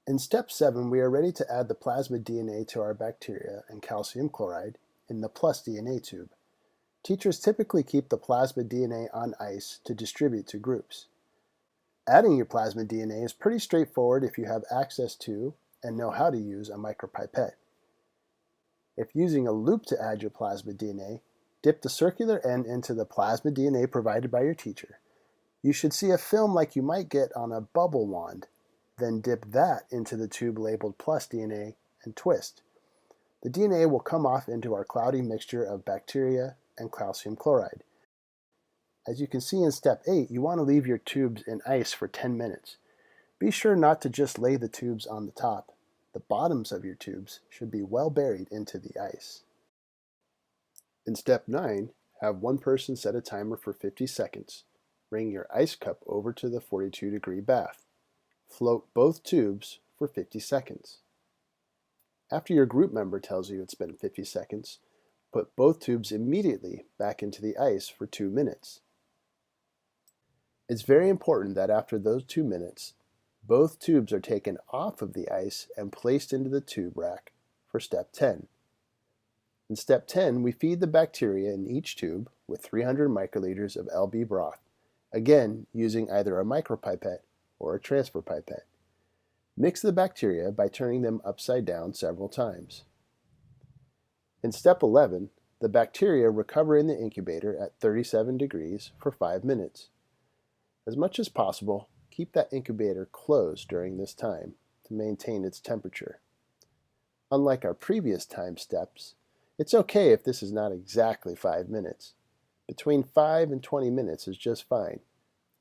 In step 7, we are ready to add the plasmid DNA to our bacteria and calcium chloride in the plus DNA tube. Teachers typically keep the plasmid DNA on ice to distribute to groups. Adding your plasmid DNA is pretty straightforward if you have access to and know how to use a micropipette. If using a loop to add your plasmid DNA, dip the circular end into the plasmid DNA provided by your teacher. You should see a film like you might get on a bubble wand. Then dip that into the tube labeled plus DNA and twist. The DNA will come off into our cloudy mixture of bacteria and calcium chloride. As you can see in step 8, you want to leave your tubes in ice for 10 minutes. Be sure not to just lay the tubes on the top. The bottoms of your tubes should be well buried into the ice. In step 9, have one person set a timer for 50 seconds. Bring your ice cup over to the 42-degree bath. Float both tubes for 50 seconds. After your group member tells you it's been 50 seconds, put both tubes immediately back into the ice for 2 minutes. It's very important that after those 2 minutes, both tubes are taken off of the ice and placed into the tube rack for step 10. In step 10, we feed the bacteria in each tube with 300 microliters of LB broth, again using either a micropipette or a transfer pipette. Mix the bacteria by turning them upside down several times. In step 11, the bacteria recover in the incubator at 37 degrees for 5 minutes. As much as possible, keep that incubator closed during this time to maintain its temperature. Unlike our previous time steps, it's okay if this is not exactly 5 minutes. Between 5 and 20 minutes is just fine,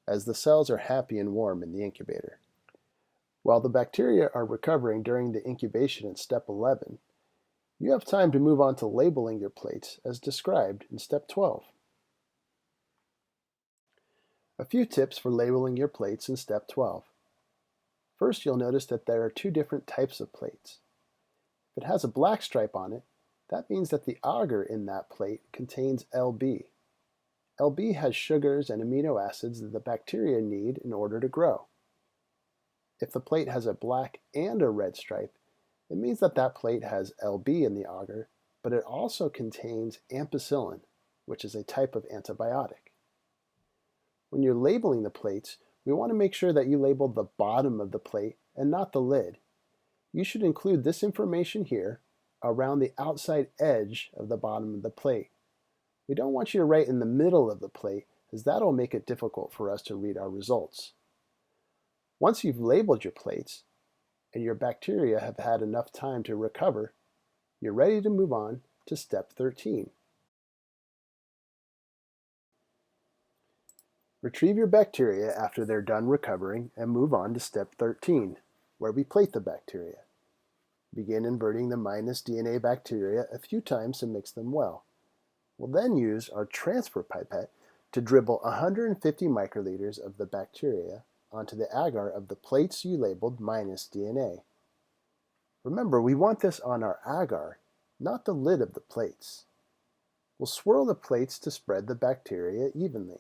as the cells are happy and warm in the incubator. While the bacteria are recovering during the incubation in step 11, you have time to move on to labeling your plates as described in step 12. A few tips for labeling your plates in step 12. First, you'll notice that there are 2 different types of plates. If it has a black stripe on it, that means that the agar in that plate contains LB. LB has sugars and amino acids that the bacteria need in order to grow. If the plate has a black and a red stripe, it means that that plate has LB in the agar, but it also contains ampicillin, which is a type of antibiotic. When you're labeling the plates, we want to make sure that you label the bottom of the plate and not the lid. You should include this information here around the outside edge of the bottom of the plate. We don't want you to write in the middle of the plate, as that'll make it difficult for us to read our results. Once you've labeled your plates and your bacteria have had enough time to recover, you're ready to move on to step 13. Retrieve your bacteria after they're done recovering and move on to step 13, where we plate the bacteria. Begin inverting the minus DNA bacteria a few times to mix them well. We'll then use our transfer pipette to dribble 150 microliters of the bacteria onto the agar of the plates you labeled minus DNA. Remember, we want this on our agar, not the lid of the plates. We'll swirl the plates to spread the bacteria evenly.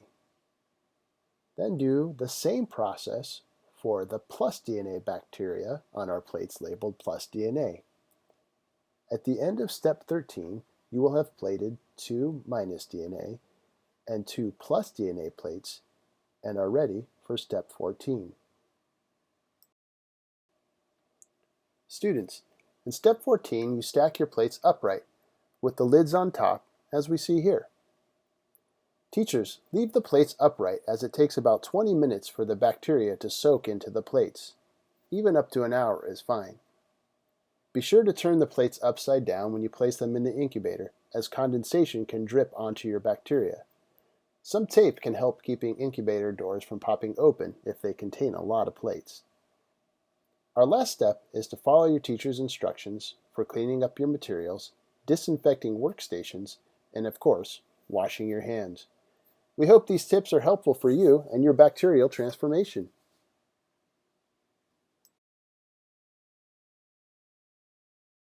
Then do the same process for the plus DNA bacteria on our plates labeled plus DNA. At the end of step 13, you will have plated 2 minus DNA and 2 plus DNA plates and are ready for step 14. Students, in step 14, you stack your plates upright with the lids on top, as we see here. Teachers, leave the plates upright as it takes about 20 minutes for the bacteria to soak into the plates. Even up to an hour is fine. Be sure to turn the plates upside down when you place them in the incubator, as condensation can drip onto your bacteria. Some tape can help keeping incubator doors from popping open if they contain a lot of plates. Our last step is to follow your teacher's instructions for cleaning up your materials, disinfecting workstations, and of course, washing your hands. We hope these tips are helpful for you and your bacterial transformation.